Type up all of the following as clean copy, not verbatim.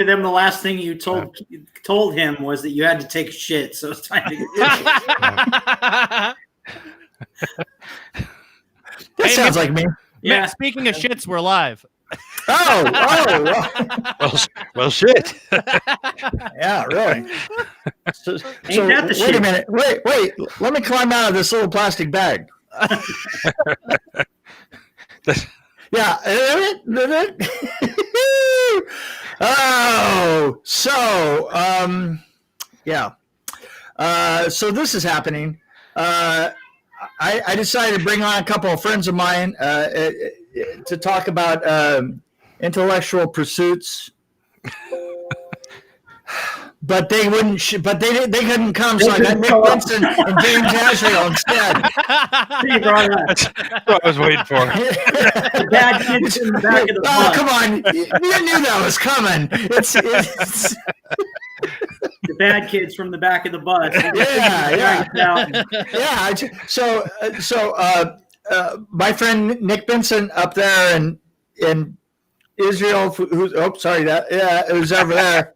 to them, the last thing you told him was that you had to take a shit. So it's time to get That sounds like me. Yeah. Speaking of shits, we're live. Well, shit. Yeah, really. So that the wait a minute. Wait. Let me climb out of this little plastic bag. Yeah. Oh, so yeah. So this is happening. I decided to bring on a couple of friends of mine to talk about intellectual pursuits. But they wouldn't. But they couldn't come, so I got Nick Benson and James Azrael instead. That's what I was waiting for. The bad kids in the back of the bus. Come on! You knew that was coming. It's the bad kids from the back of the bus. Yeah. So my friend Nick Benson up there in Israel, who's who's over there.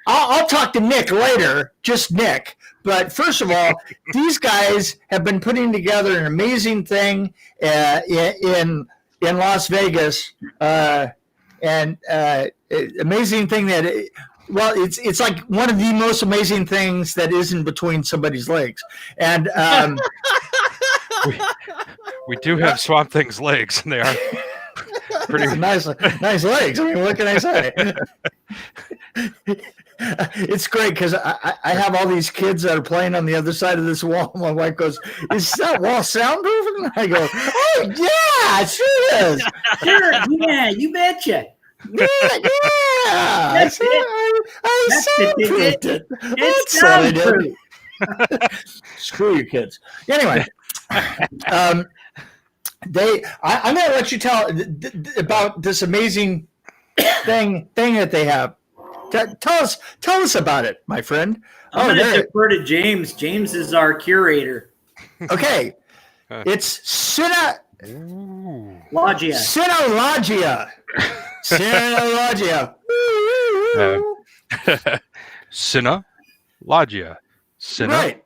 I'll talk to Nick later, just Nick. But first of all, these guys have been putting together an amazing thing in Las Vegas, and amazing thing that it's like one of the most amazing things that isn't between somebody's legs, and we do have Swamp Thing's legs, and they are pretty nice legs. I mean, what can I say? It's great because I have all these kids that are playing on the other side of this wall. My wife goes, "Is that wall soundproof?" And I go, "Oh yeah, it sure is. Sure, yeah, you betcha. Yeah. That's I soundproofed it. It's That's what I did. soundproof. Screw you kids. Anyway, I'm going to let you tell about this amazing thing that they have. Tell us about it, my friend. I'm going to defer to James. James is our curator. Okay. It's Sinologia. Sinologia. Sinologia. Right.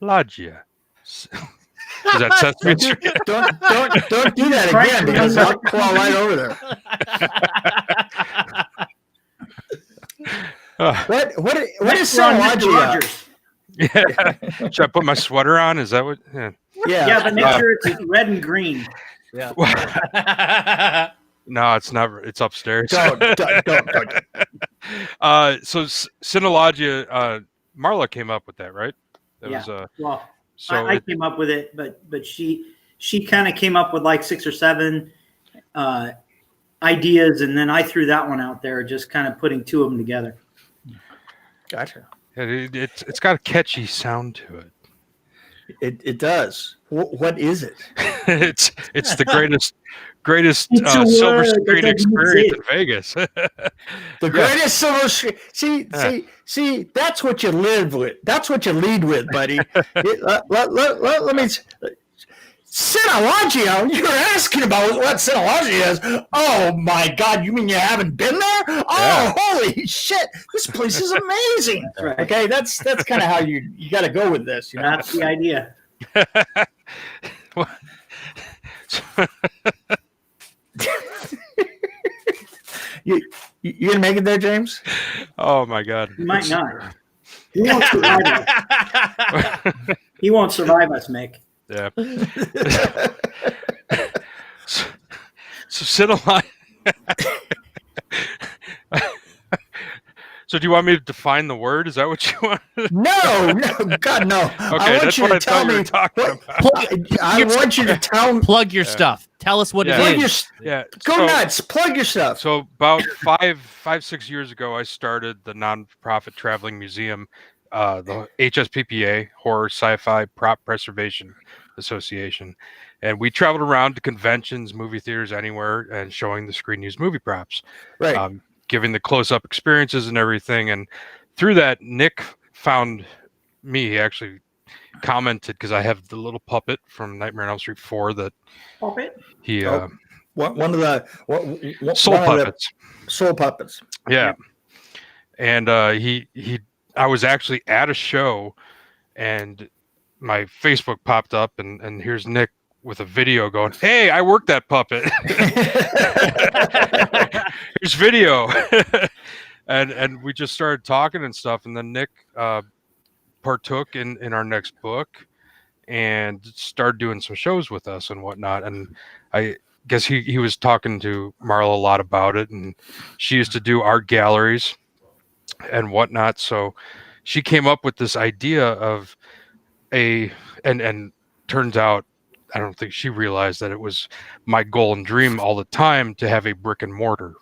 Logia. Is that Sesame Street? Don't do that again because I'll claw right over there. What is Sinologia? Yeah. Should I put my sweater on? Is that what? Yeah, but make sure it's red and green. Yeah. No, it's not. It's upstairs. Don't. So Sinologia, Marla came up with that, right? That was So I came up with it, but she kind of came up with like 6 or 7 ideas, and then I threw that one out there, just kind of putting 2 of them together. Gotcha. It's got a catchy sound to it. It does. What is it? it's the greatest silver screen experience in Vegas. The greatest silver screen. See, that's what you live with. That's what you lead with, buddy. Let me. Sinologia? You're asking about what Sinologia is? Oh my God! You mean you haven't been there? Oh, holy shit! This place is amazing. That's right. Okay, that's kind of how you got to go with this. You know? That's the idea. You gonna make it there, James? Oh my God! He might not. He won't survive us. He won't survive us, Mick. Yeah. So Sinologia. So do you want me to define the word? Is that what you want? No, God, no. Okay, I want you to tell me. I want you to tell me. Plug your stuff. Tell us what it is. Go nuts. Plug your stuff. So about 6 years ago, I started the nonprofit traveling museum, the HSPPA, Horror Sci-Fi Prop Preservation Association. And we traveled around to conventions, movie theaters, anywhere, and showing the screen used movie props. Right. Giving the close-up experiences and everything. And through that, Nick found me. He actually commented, because I have the little puppet from Nightmare on Elm Street 4 that he One of the soul puppets. Soul puppets. Yeah. And I was actually at a show, and my Facebook popped up, and here's Nick with a video going, "Hey, I worked that puppet." Here's video. and we just started talking and stuff, and then Nick partook in our next book and started doing some shows with us and whatnot. And I guess he was talking to Marla a lot about it, and she used to do art galleries and whatnot. So she came up with this idea of and turns out, I don't think she realized that it was my goal and dream all the time to have a brick and mortar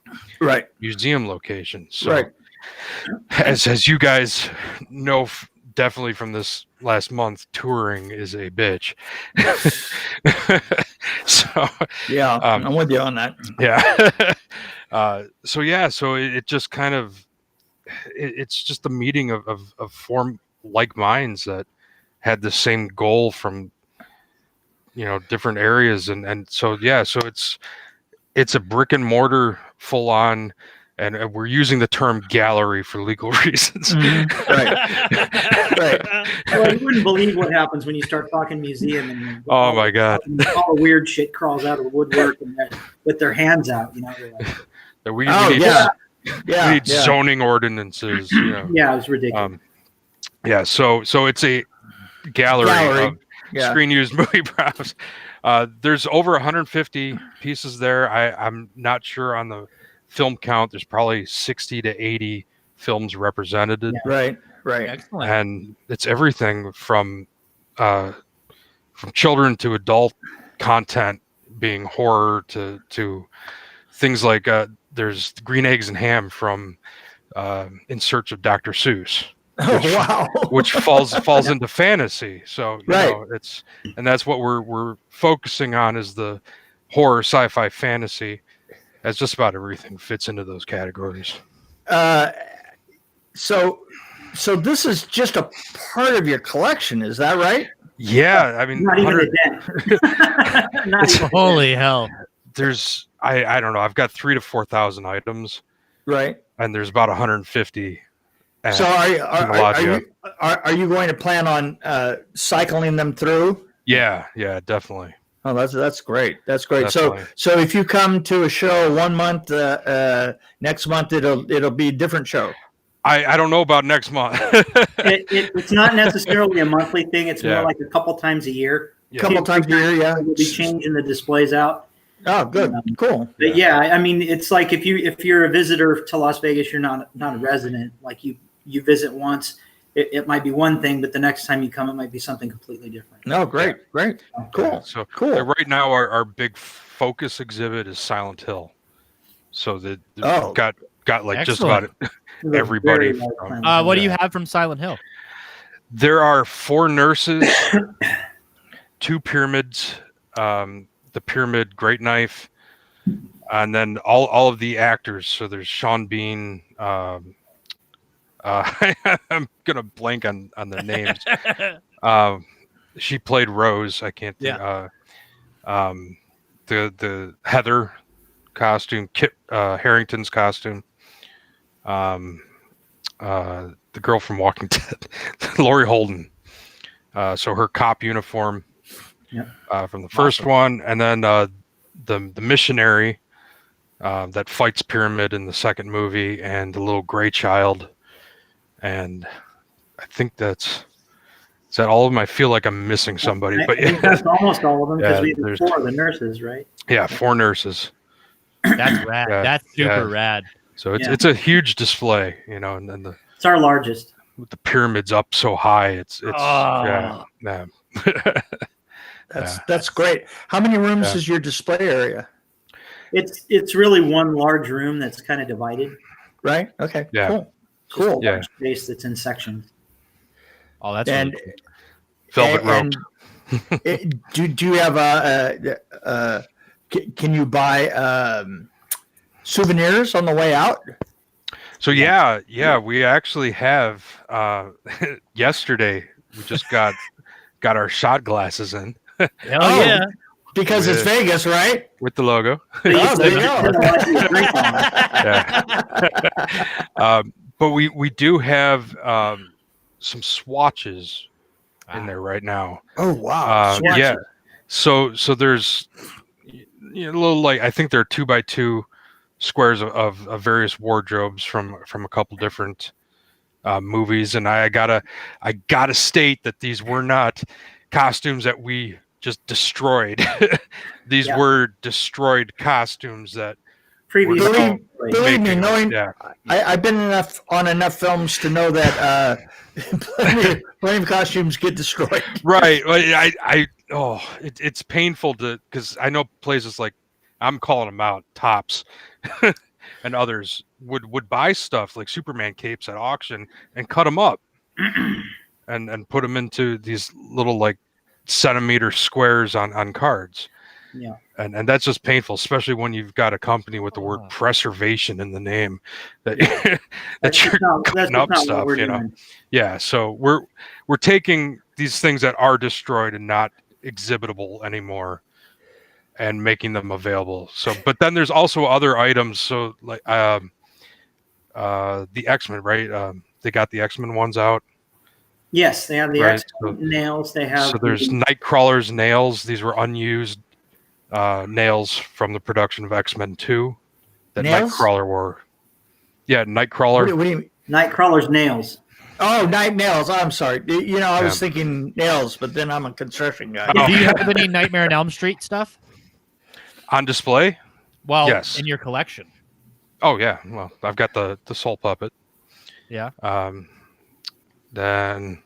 museum location. So as you guys know, definitely from this last month, touring is a bitch. So yeah, I'm with you on that. Yeah. So it just kind of, it's just the meeting of form like minds that had the same goal from, different areas. And so it's a brick and mortar full on, and we're using the term gallery for legal reasons. Mm-hmm. Right. Well, you wouldn't believe what happens when you start talking museum. And oh my God. All the weird shit crawls out of the woodwork and with their hands out, We need zoning ordinances. Yeah, it was ridiculous. So it's a gallery. Of screen used movie props. There's over 150 pieces there. I'm not sure on the film count. There's probably 60 to 80 films represented. Yeah. Right. Excellent. And it's everything from children to adult content, being horror to things like there's Green Eggs and Ham from In Search of Dr. Seuss. Which falls into fantasy. So and that's what we're focusing on, is the horror, sci-fi, fantasy, as just about everything fits into those categories. So this is just a part of your collection, is that right? Yeah, I mean, not even a dent. Holy hell! There's I don't know. I've got 3,000 to 4,000 items. Right. And there's about 150. So are you going to plan on cycling them through? Yeah, definitely. Oh, that's great. That's great. Definitely. So if you come to a show 1 month, next month it'll be a different show. I don't know about next month. It's not necessarily a monthly thing. It's more like a couple times a year. Yeah. Couple times a year, yeah. We'll be changing the displays out. Oh, good, cool. But I mean, it's like if you're a visitor to Las Vegas, you're not a resident. Like you visit once, it might be one thing, but the next time you come, it might be something completely different. No, great, cool. So cool. Right now, our big focus exhibit is Silent Hill. So got like excellent. Just about everybody. What do you have from Silent Hill? There are 4 nurses, 2 pyramids, the pyramid, Great Knife, and then all of the actors. So there's Sean Bean. I'm gonna blank on the names. She played Rose. I can't think. The Heather costume, Kit Harington's costume. The girl from Walking Dead, Laurie Holden. So her cop uniform from the first one, and then the missionary that fights Pyramid in the second movie, and the little gray child. And I think is that all of them? I feel like I'm missing somebody, but I think that's almost all of them, because we have 4 of the nurses, right? Yeah, 4 nurses. That's rad. That's super rad. So it's a huge display, and it's our largest. With the pyramids up so high, it's That's great. How many rooms is your display area? It's really one large room that's kind of divided. Right. Okay. Yeah. Cool. Yeah. Space that's in sections. Oh, that's really cool. Velvet rope. Do you have can you buy souvenirs on the way out? So we actually have. Yesterday we just got our shot glasses in. Hell yeah! Because it's Vegas, right? with the logo. Oh, there you go. Yeah. But we do have some swatches in there right now. Oh wow! Yeah. So there's a little, like, I think they're 2x2 squares of various wardrobes from a couple different movies, and I gotta state that these were not costumes that we just destroyed. These were destroyed costumes that previously. Believe me, knowing I've been on enough films to know that plenty of costumes get destroyed. Right. It's painful because I know places like, I'm calling them out, Tops and others would buy stuff like Superman capes at auction and cut them up and put them into these little like centimeter squares on cards. Yeah. And that's just painful, especially when you've got a company with the word preservation in the name that you're cutting up stuff, you know. Doing. Yeah, so we're taking these things that are destroyed and not exhibitable anymore and making them available. So, but then there's also other items. So like the X-Men, right? They got the X-Men ones out. Yes, they have the X-Men nails. They have. So there's Nightcrawler's nails. These were unused nails from the production of X-Men 2 that nails? Nightcrawler wore. Yeah, Nightcrawler. What do you mean? Nightcrawler's nails. Oh, nails. Oh, I'm sorry. I was thinking nails, but then I'm a construction guy. Do you have any Nightmare on Elm Street stuff on display? Well, yes. In your collection. Oh yeah. Well, I've got the soul puppet. Yeah. Then.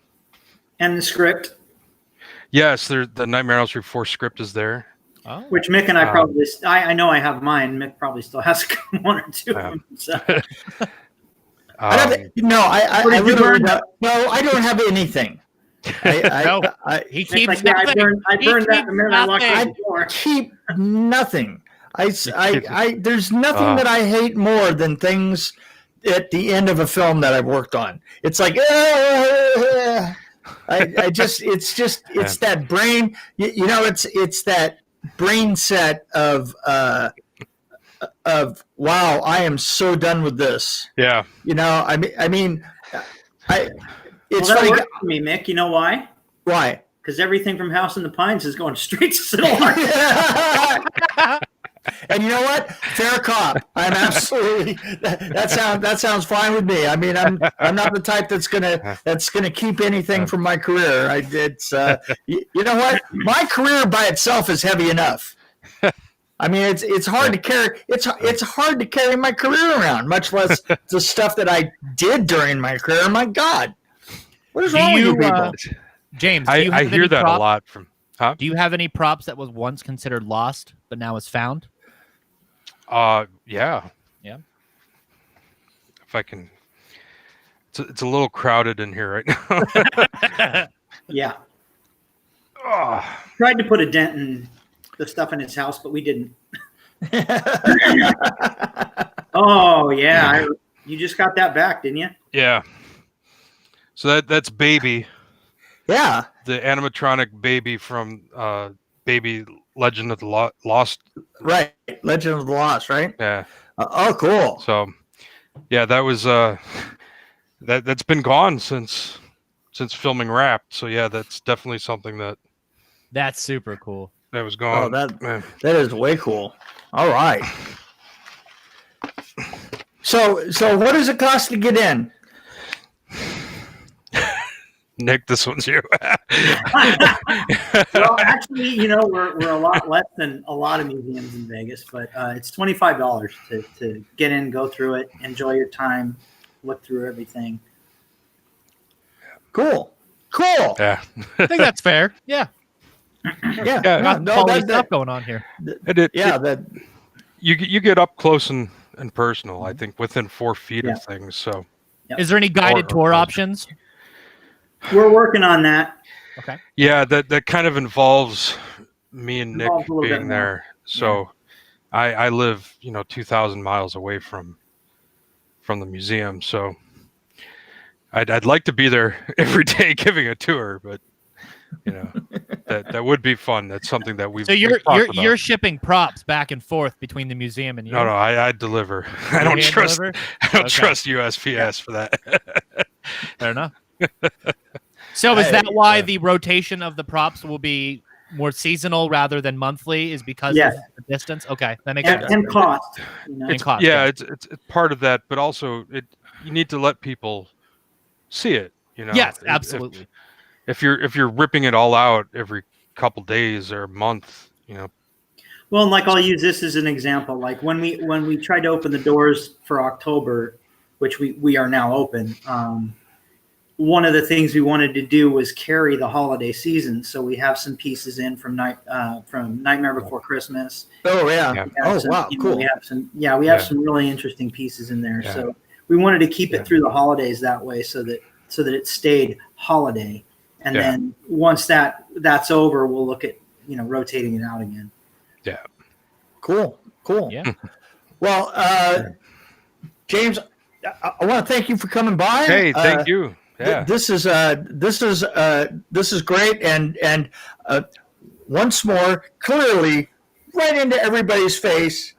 And the script. Yes, the Nightmare on Elm Street 4 script is there. Oh. Which Mick and I probably, I know I have mine. Mick probably still has one or two of them. So. I don't have anything. He keeps nothing. I burned that the minute I walked in the door. I keep nothing. There's nothing that I hate more than things at the end of a film that I've worked on. It's like, it's that brain, it's that brain set of wow, I am so done with this. Yeah. It's funny for me, Mick. You know why? Why? Because everything from House in the Pines is going straight to Cinemark. And you know what? Fair cop. I'm absolutely that sounds fine with me. I mean, I'm not the type that's gonna keep anything from my career. You know what? My career by itself is heavy enough. I mean, it's hard to carry. It's hard to carry my career around, much less the stuff that I did during my career. My God, what is wrong with you people? James, I hear that a lot from. Huh? Do you have any props that was once considered lost but now is found? Yeah. Yeah. If I can, it's a little crowded in here right now. Yeah. Tried to put a dent in the stuff in his house, but we didn't. Oh yeah, you just got that back, didn't you? Yeah. So that's Baby. Yeah. The animatronic Baby from Baby Legend of the Lost. Right. Legend of the Lost, right? Yeah. Oh, cool. So, yeah, that was that's been gone since filming Wrapped. So yeah, that's definitely something that's super cool. That was gone. Oh, that is way cool. All right. So what does it cost to get in? Nick, this one's you. Well, actually, we're a lot less than a lot of museums in Vegas, but it's $25 to get in, go through it, enjoy your time, look through everything. Cool. Yeah. I think that's fair. Yeah. Yeah. Stuff going on here. You get up close and personal. I think within 4 feet of things. So, is there any guided tour options? We're working on that. Okay. Yeah, that kind of involves me and Nick being there. So, I live 2,000 miles away from the museum. So, I'd like to be there every day giving a tour, but that would be fun. That's something that we've So we've talked about. you're shipping props back and forth between the museum and you. No, I deliver. I You don't hand trust. deliver? I don't Okay. trust USPS for that. Fair enough. So is that why the rotation of the props will be more seasonal rather than monthly? Is because Yes. of the distance? Okay, that makes and, sense. and cost. You know? And cost, Yeah, it's part of that, but also you need to let people see it. You know. Yes, If- absolutely. If you're ripping it all out every couple days or a month, you know. Well, and like I'll use this as an example. Like when we tried to open the doors for October, which we are now open. One of the things we wanted to do was carry the holiday season. So we have some pieces in from Nightmare Before Christmas. Oh yeah. Yeah. We have Oh some, wow, you know, cool. we have some really interesting pieces in there. Yeah. So we wanted to keep Yeah. it through the holidays that way, so that it stayed holiday. And Yeah. then once that's over, we'll look at rotating it out again. Yeah. Cool. Yeah. Well, James, I want to thank you for coming by. Hey, thank you. Yeah. This is great, and once more, clearly, right into everybody's face.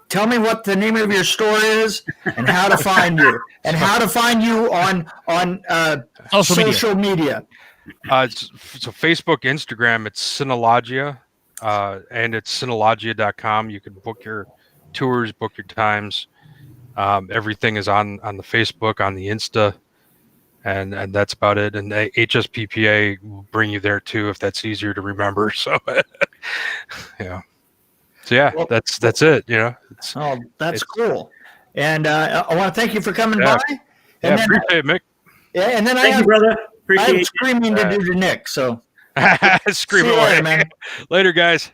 Tell me what the name of your store is, and how to find you, and how to find you on social media. So Facebook, Instagram, it's Synologia, and it's synologia.com. You can book your tours, book your times. Everything is on the Facebook, on the Insta, and that's about it. And the HSPPA will bring you there too if that's easier to remember. So, yeah. So yeah, Well, that's it. You know. That's cool. And I want to thank you for coming Yeah. by. Yeah, And then, appreciate it, Mick. yeah, and then I Thank you, have, brother. I Appreciate have it. screaming to do to Nick. So Scream see you away, later, man. Later, guys.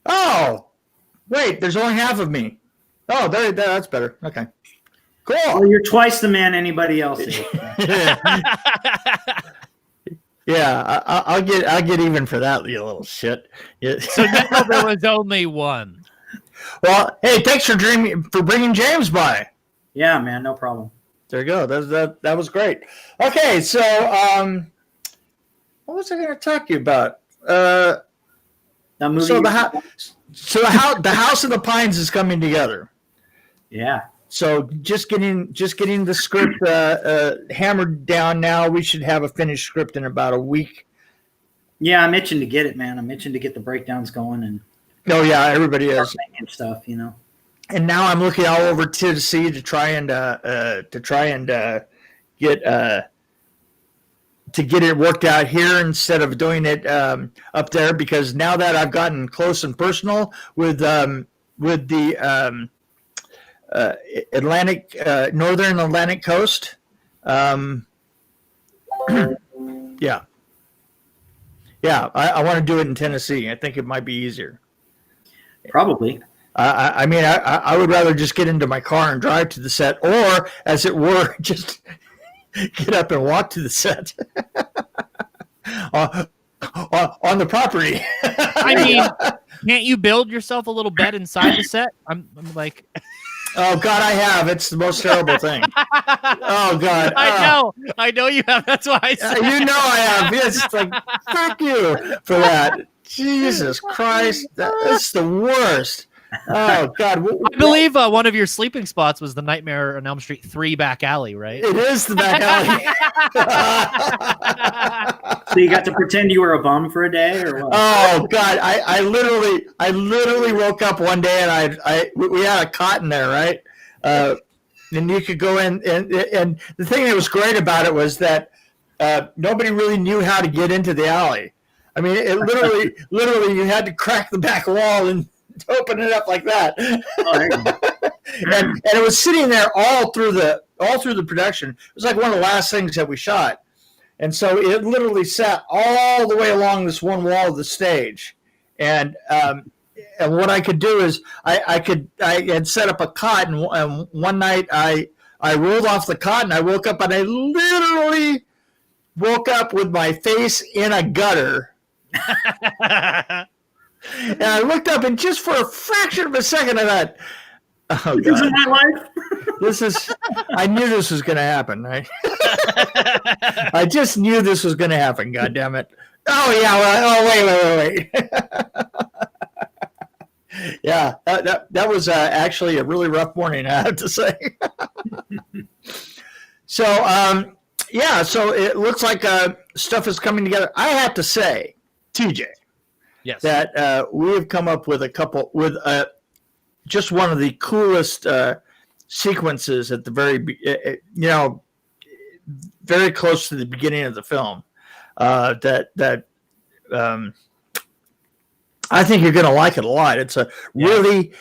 Oh, wait, there's only half of me. Oh, that's better. Okay, cool. Well, you're twice the man anybody else is. Yeah, I'll get even for that, you little shit. Yeah. So now there was only one. Well, hey, thanks for bringing James by. Yeah, man, no problem. There you go. That was great. Okay, so what was I going to talk to you about? That movie. So the House of the Pines is coming together. Yeah. So just getting the script hammered down now. We should have a finished script in about a week. Yeah, I'm itching to get it, man. I'm itching to get the breakdowns going and Oh yeah, everybody is. and stuff. And now I'm looking all over Tennessee to try and get it worked out here instead of doing it up there, because now that I've gotten close and personal with the northern Atlantic coast, I want to do it in Tennessee. I think it might be easier. Probably. I mean, I would rather just get into my car and drive to the set, or, as it were, just get up and walk to the set on the property. I mean, can't you build yourself a little bed inside the set? I'm like, Oh God, I have. It's the most terrible thing. Oh God, I know you have. That's why I said. you know I have. Yes, it's like fuck you for that. Jesus Christ, that's the worst. Oh God, I believe one of your sleeping spots was the Nightmare on Elm Street 3 back alley, right? it is the back alley. So you got to pretend you were a bum for a day, or what? Oh God, I literally woke up one day and we had a cot in there, right? And you could go in, and the thing that was great about it was that nobody really knew how to get into the alley. I mean, it literally you had to crack the back wall and open it up like that. Oh, there you go. and it was sitting there all through the production. It was like one of the last things that we shot. And so it literally sat all the way along this one wall of the stage. And what I could do is I had set up a cot, and one night I rolled off the cot and I woke up, and I literally woke up with my face in a gutter. And I looked up, and just for a fraction of a second I thought, oh This is God. my life. I knew this was going to happen. I just knew this was going to happen. God damn it. Oh yeah. Wait. Yeah, that was actually a really rough morning, I have to say. So, so it looks like stuff is coming together. I have to say, TJ, Yes. that we have come up with just one of the coolest sequences at the very close to the beginning of the film. I think you're going to like it a lot. It's a really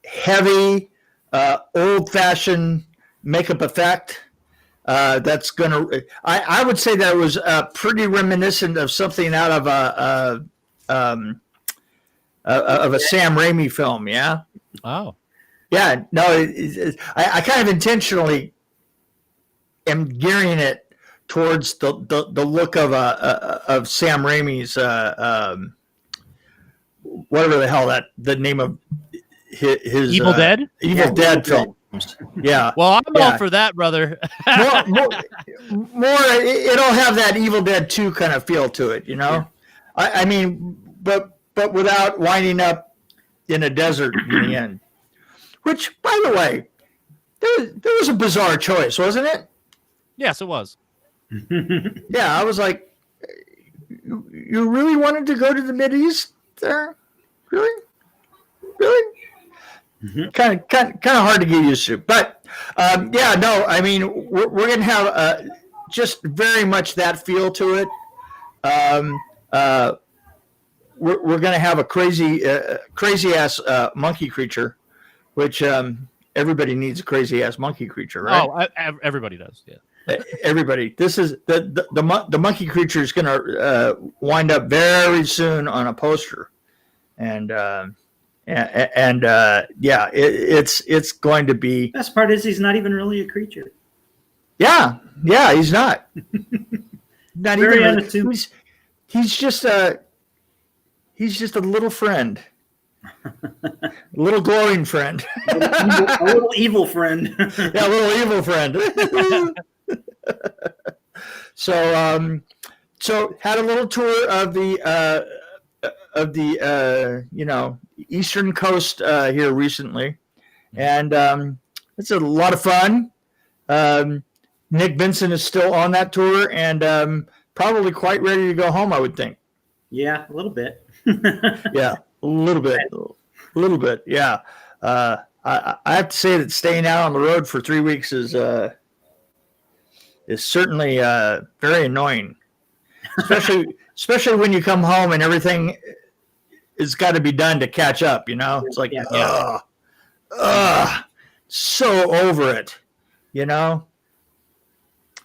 heavy, old-fashioned makeup effect. That's going to. I would say that it was pretty reminiscent of something out of a Sam Raimi film. Yeah. Oh. Yeah. No. I kind of intentionally am gearing it towards the look of Sam Raimi's. Whatever the hell the name of his Evil Dead? Evil Dead films. Yeah. Well, I'm all for that, brother. more, it'll have that Evil Dead 2 kind of feel to it, you know? I mean, but without winding up in a desert in the end. Which, by the way, there was a bizarre choice, wasn't it? Yes, it was. Yeah, I was like, you really wanted to go to the Mideast there? Really? Kind of hard to get used to, but I mean, we're going to have just very much that feel to it. We're going to have a crazy ass monkey creature, which everybody needs a crazy ass monkey creature, right? Oh, everybody does. Yeah. Everybody. This is the monkey creature is going to wind up very soon on a poster, and it's going to be. Best part is he's not even really a creature. Yeah, he's not. Not Very even. unassuming. He's just a little friend, a little glowing friend, a little evil friend. Yeah, a little evil friend. So had a little tour of the eastern coast here recently, and it's a lot of fun. Nick Benson is still on that tour and probably quite ready to go home, I would think. Yeah, a little bit. Yeah, a little bit. Yeah. I have to say that staying out on the road for 3 weeks is certainly very annoying, especially when you come home and everything has got to be done to catch up. You know, it's like, so over it. You know,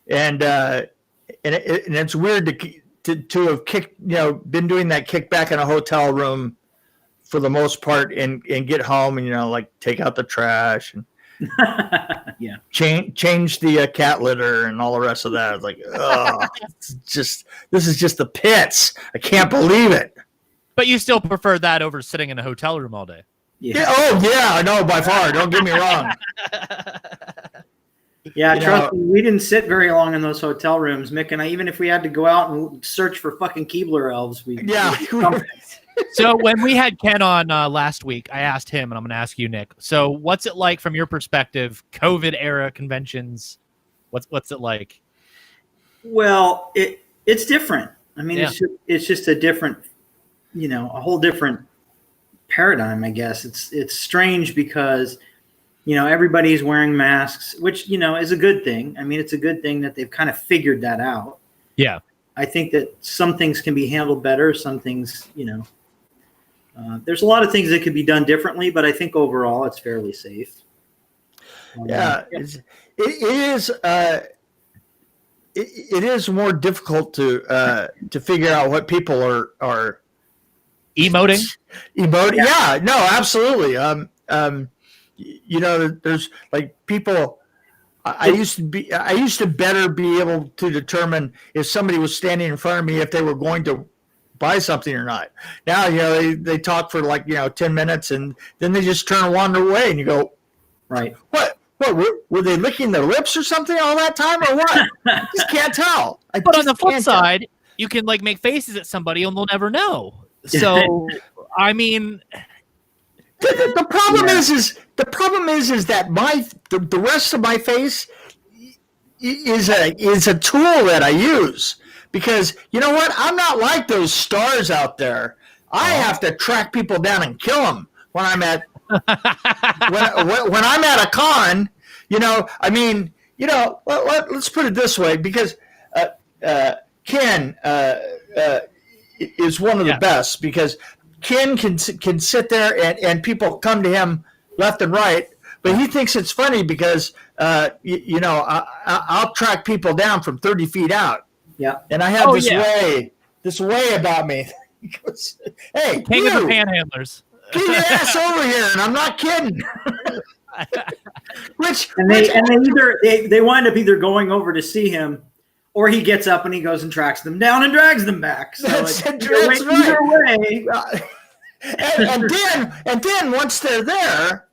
and it's weird to have been doing that kick back in a hotel room for the most part and get home and like take out the trash and change the cat litter and all the rest of that. It's like, this is just the pits. I can't believe it. But you still prefer that over sitting in a hotel room all day. Yeah. Oh yeah, no, by far. Don't get me wrong. Yeah, trust me, we didn't sit very long in those hotel rooms, Mick and I. Even if we had to go out and search for fucking Keebler elves, So when we had Ken on last week, I asked him, and I'm going to ask you, Nick. So what's it like from your perspective? COVID era conventions, what's it like? Well, it's different. I mean, it's just a different, a whole different paradigm. I guess it's strange because. Everybody's wearing masks, which, is a good thing. I mean, it's a good thing that they've kind of figured that out. Yeah. I think that some things can be handled better. Some things, there's a lot of things that could be done differently, but I think overall it's fairly safe. It is more difficult to figure out what people are emoting. Yeah, no, absolutely. There's like people. I used to better be able to determine if somebody was standing in front of me if they were going to buy something or not. Now, they talk for 10 minutes and then they just turn and wander away, and you go, right? What, were they licking their lips or something all that time or what? I just can't tell. But on the flip side, you can like make faces at somebody and they'll never know. So, I mean, the problem is that the rest of my face is a tool that I use, because you know what? I'm not like those stars out there. I have to track people down and kill them when I'm at when I'm at a con. You know, I mean, you know, let's put it this way, because Ken is one of the best, because Ken can sit there and people come to him left and right, but he thinks it's funny because I'll track people down from 30 feet out. Yeah, and I have this way about me. He goes, "Hey, king of the panhandlers, get your ass over here," and I'm not kidding. They wind up either going over to see him, or he gets up and he goes and tracks them down and drags them back. So that's either way. And then once they're there,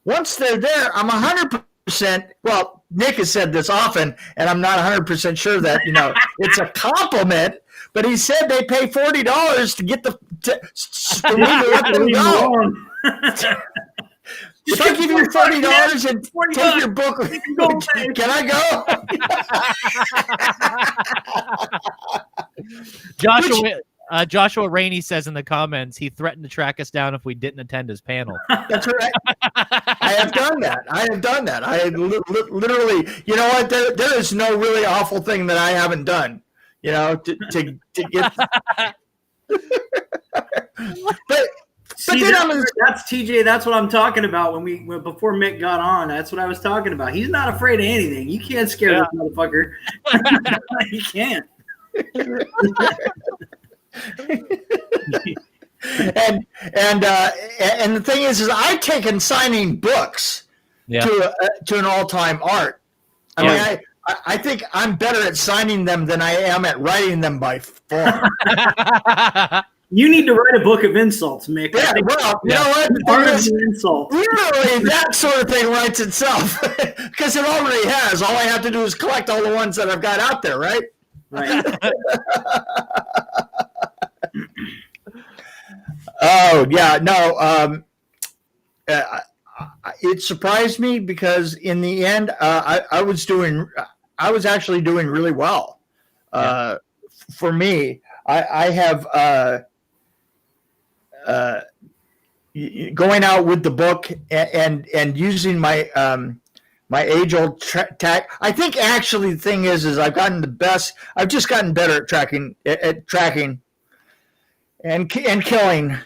I'm 100%. Well, Nick has said this often, and I'm not 100% sure that it's a compliment. But he said they pay $40 to get for me to let them go. If I give you $40 and take your book, can I go? Joshua Rainey says in the comments he threatened to track us down if we didn't attend his panel. That's right. I have done that. I literally, you know what? There is no really awful thing that I haven't done. You know, to get. But that's TJ. That's what I'm talking about. Before Mick got on, that's what I was talking about. He's not afraid of anything. You can't scare this motherfucker. You can't. and the thing is I've taken signing books to an all-time art. I mean, I think I'm better at signing them than I am at writing them by far. You need to write a book of insults, Mick. Yeah, well, you know what? Literally, that sort of thing writes itself, because it already has. All I have to do is collect all the ones that I've got out there, right? Right. Oh yeah, no. It surprised me, because in the end, I was actually doing really well. For me, I have going out with the book and using my my age-old tag. I think actually the thing is I've gotten the best. I've just gotten better at tracking and killing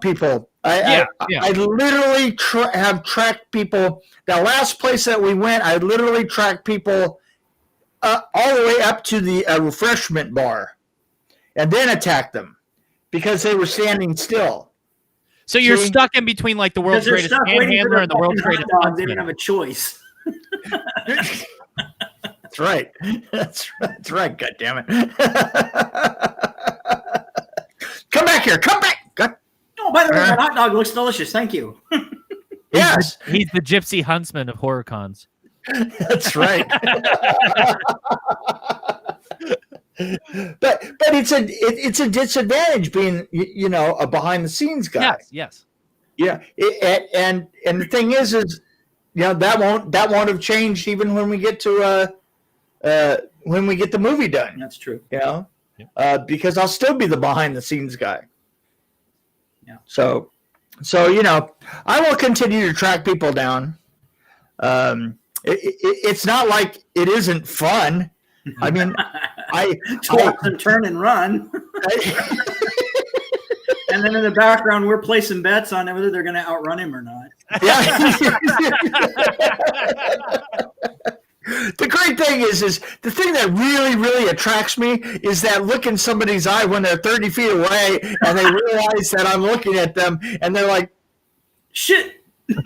people. I literally have tracked people. The last place that we went, I literally tracked people all the way up to the refreshment bar, and then attacked them because they were standing still. So you're stuck in between like the world's greatest panhandler and the world's greatest huntsman. They didn't have a choice. That's right. That's right. God damn it! Come back here. Come back. Oh, by the way, that hot dog looks delicious. Thank you. Yes, he's the gypsy huntsman of horror cons. That's right. But it's a disadvantage being a behind the scenes guy. Yes. Yeah, and the thing is that won't have changed even when we get to when we get the movie done. That's true. Because I'll still be the behind the scenes guy. Yeah. So I will continue to track people down. It's not like it isn't fun. I mean, I watch them turn and run. And then in the background, we're placing bets on whether they're going to outrun him or not. Yeah. The great thing is the thing that really, really attracts me is that look in somebody's eye when they're 30 feet away and they realize that I'm looking at them and they're like, shit. And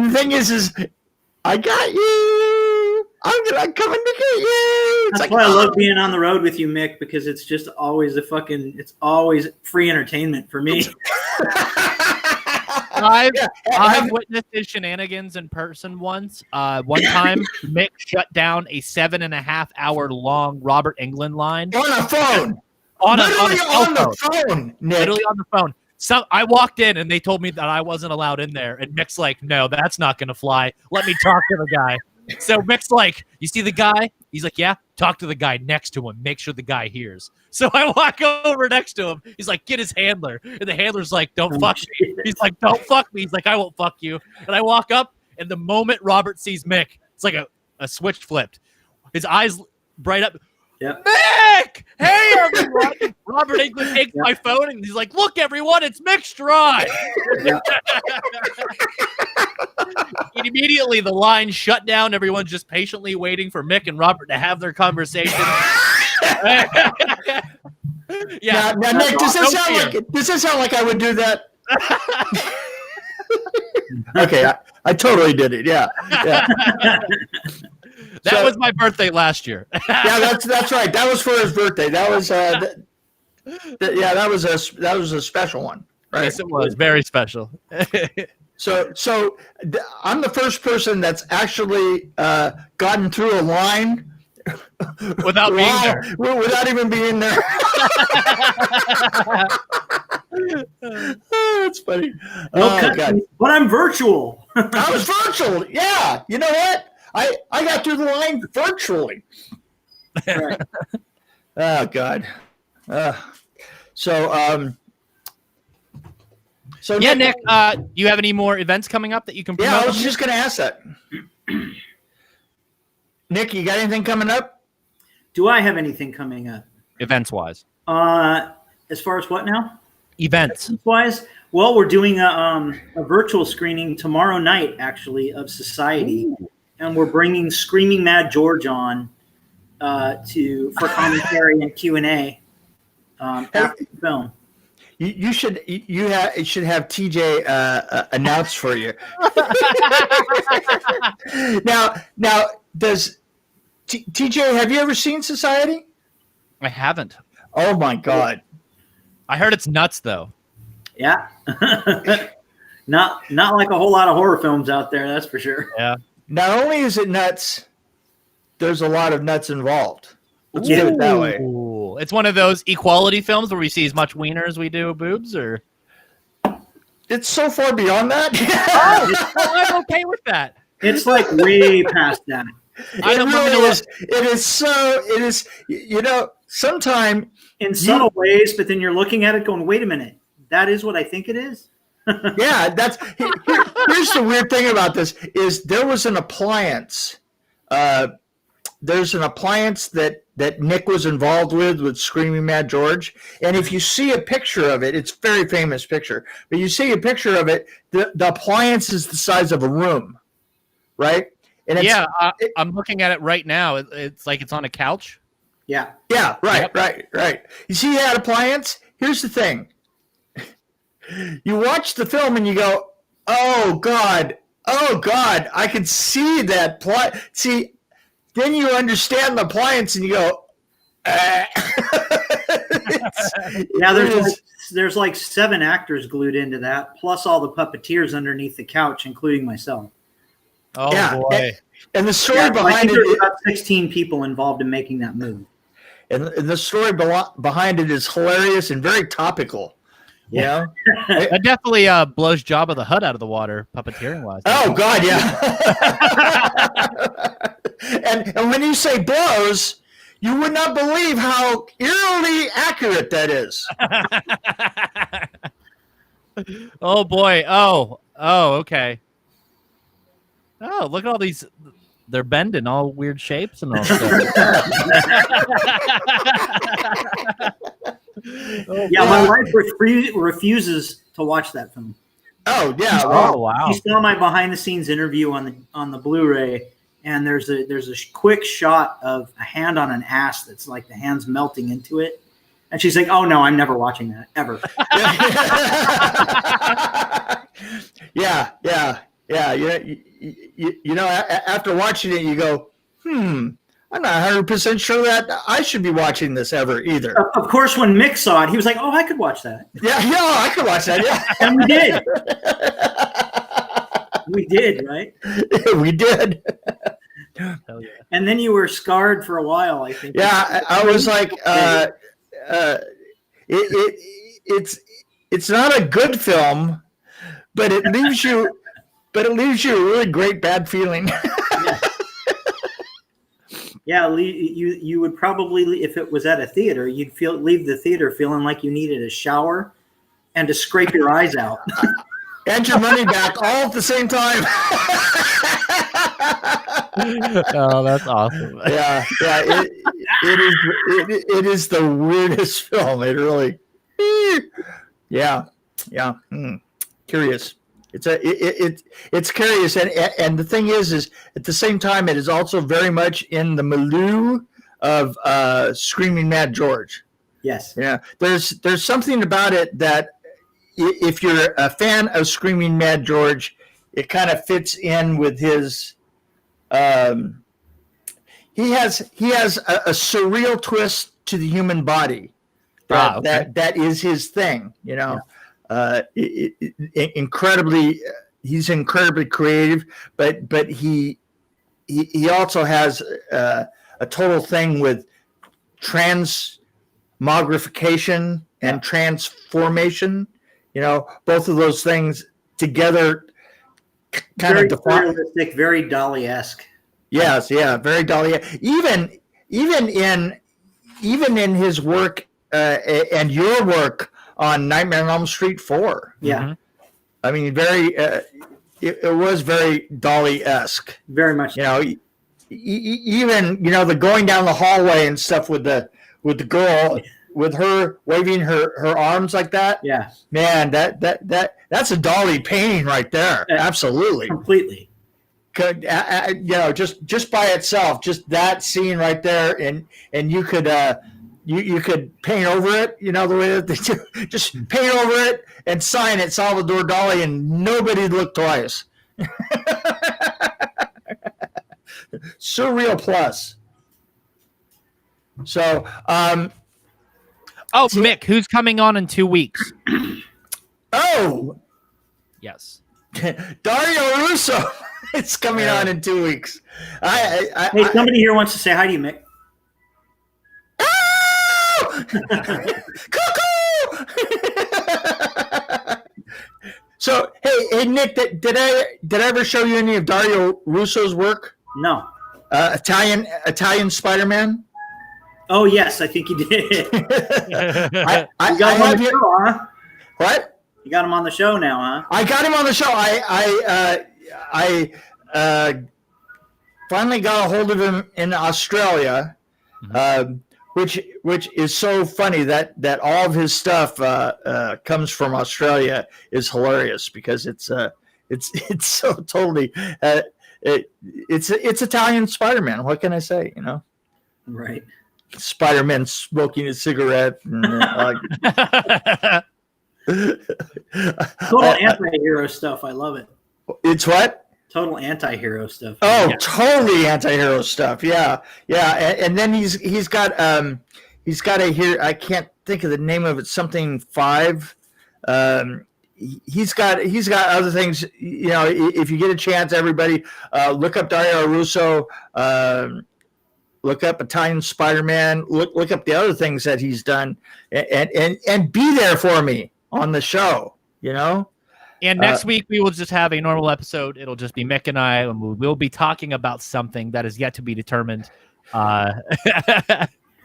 the thing is I got you. I'm coming to get you. That's why I love being on the road with you, Mick, because it's just always it's always free entertainment for me. I've witnessed his shenanigans in person once. One time, Mick shut down a 7.5 hour long Robert Englund line on a phone. Literally on the phone, Nick. Literally on the phone. So I walked in and they told me that I wasn't allowed in there. And Mick's like, no, that's not going to fly. Let me talk to the guy. So Mick's like, you see the guy? He's like, yeah, talk to the guy next to him. Make sure the guy hears. So I walk over next to him. He's like, get his handler. And the handler's like, don't fuck me. He's like, don't fuck me. He's like, I won't fuck you. And I walk up, and the moment Robert sees Mick, it's like a switch flipped. His eyes bright up. Yep. Mick! Hey, everyone! Robert Englund takes my phone, and he's like, look, everyone, it's Mick Stride. And immediately the line shut down. Everyone's just patiently waiting for Mick and Robert to have their conversation. Yeah. Now, Nick, does this sound like I would do that? Okay, I totally did it. Yeah. That was my birthday last year. Yeah, that's right. That was for his birthday. That was that was a special one. Right? Yes, it was very special. So I'm the first person that's actually gotten through a line without being there, without even being there. That's funny. God. But I'm virtual. I was virtual. Yeah. You know what? I got through the line virtually. Right. Oh God. So yeah, Nick, do you have any more events coming up that you can promote? Yeah, I was just going to ask that. Nick, you got anything coming up? Do I have anything coming up? Events-wise. As far as what now? Events-wise? Well, we're doing a virtual screening tomorrow night, actually, of Society. Ooh. And we're bringing Screaming Mad George on for commentary and Q&A after the film. You should have TJ announce for you. Now does TJ, have you ever seen Society? I haven't. Oh my God! I heard it's nuts though. Yeah, not like a whole lot of horror films out there, that's for sure. Yeah. Not only is it nuts, there's a lot of nuts involved. Let's do it that way. It's one of those equality films where we see as much wiener as we do boobs, or it's so far beyond that. I'm okay with that. It's like way past that. It is. You know, sometime in subtle ways, but then you're looking at it going, "Wait a minute, that is what I think it is." Yeah, here's the weird thing about this is there was an appliance. There's an appliance that Nick was involved with Screaming Mad George, and if you see a picture of it, it's a very famous picture. But you see a picture of it, the appliance is the size of a room, right? And I'm looking at it right now. It's like it's on a couch. Yeah. Yeah. Right. Yep. Right. You see that appliance? Here's the thing. You watch the film and you go, "Oh God, I can see that plot." See, then you understand the appliance and you go, Yeah, there's like 7 actors glued into that, plus all the puppeteers underneath the couch, including myself. Oh yeah, boy! And the story behind it, there's about 16 people involved in making that movie. And the story behind it is hilarious and very topical. Yeah, that definitely blows Jabba the Hutt out of the water, puppeteering wise. Oh God, yeah. and when you say blows, you would not believe how eerily accurate that is. Oh boy! Oh, okay. Oh, look at all these. They're bending all weird shapes and all stuff. Yeah, my wife refuses to watch that film. Oh yeah! Oh wow! She saw my behind-the-scenes interview on the Blu-ray, and there's a quick shot of a hand on an ass that's like the hand's melting into it, and she's like, "Oh no, I'm never watching that ever." Yeah. You know, after watching it, you go, I'm not 100% sure that I should be watching this ever either. Of course, when Mick saw it, he was like, "Oh, I could watch that." Yeah, I could watch that. Yeah, And we did. We did, right? we did. Hell yeah. And then you were scarred for a while, I think. Yeah, I was like, it's not a good film, but it leaves you a really great bad feeling. Yeah, you would probably, if it was at a theater, you'd leave the theater feeling like you needed a shower and to scrape your eyes out. And your money back all at the same time. Oh, that's awesome. Yeah. It is the weirdest film. It really. Yeah. Curious. It's curious, and the thing is at the same time it is also very much in the milieu of Screaming Mad George. Yes. Yeah. There's something about it that if you're a fan of Screaming Mad George, it kind of fits in with his. He has a surreal twist to the human body. That is his thing, you know. He's incredibly creative, but he also has a total thing with transmogrification and transformation. You know, both of those things together kind Very of define. realistic, very Dali-esque. Yes, yeah, very Dali. Even in his work and your work on Nightmare on Elm Street 4. Yeah. Mm-hmm. I mean, very. It was very Dali-esque. Very much. You know, even the going down the hallway and stuff with the girl with her waving her arms like that. Yeah. Man, that's a Dali painting right there. Absolutely. Completely. Just by itself, just that scene right there, and you could you could paint over it, the way that they do. Just paint over it and sign it Salvador Dali, and nobody'd look twice. Surreal plus. So, Mick, who's coming on in 2 weeks? Oh, Yes. Dario Russo. It's coming on in 2 weeks. Hey, somebody here wants to say hi to you, Mick. Cuckoo! So, hey, Nick, did I ever show you any of Dario Russo's work? No. Italian Spider-Man. Oh yes, I think you did. I You got him on have the you. show, huh? What? You got him on the show now, huh? I got him on the show. I finally got a hold of him in Australia, which is so funny that all of his stuff comes from Australia is hilarious because it's so totally it's Italian Spider-Man. What can I say? Right. Spider-Man smoking a cigarette. And, Total anti-hero stuff. I love it. it's what? Total anti-hero stuff. Oh, Yeah. totally anti-hero stuff. Yeah. And then he's got a here. I can't think of the name of it. Something 5. He's got other things. If you get a chance, everybody look up Dario Russo. Look up Italian Spider-Man. Look up the other things that he's done, and be there for me on the show. And next week we will just have a normal episode. It'll just be Mick and I, and we'll be talking about something that is yet to be determined. Well,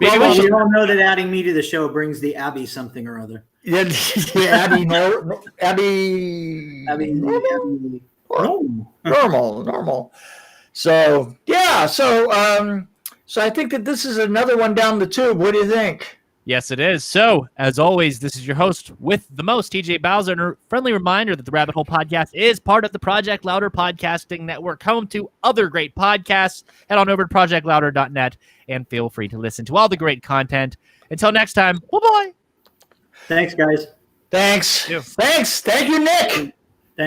we all know that adding me to the show brings the Abby something or other. Yeah, Abby. Normal. So yeah, so I think that this is another one down the tube. What do you think? Yes, it is. So, as always, this is your host with the most, TJ Bowser, and a friendly reminder that the Rabbit Hole podcast is part of the Project Louder Podcasting Network, home to other great podcasts. Head on over to projectlouder.net and feel free to listen to all the great content. Until next time, bye-bye. Thanks, guys. Thanks. Yeah. Thanks. Thank you, Nick.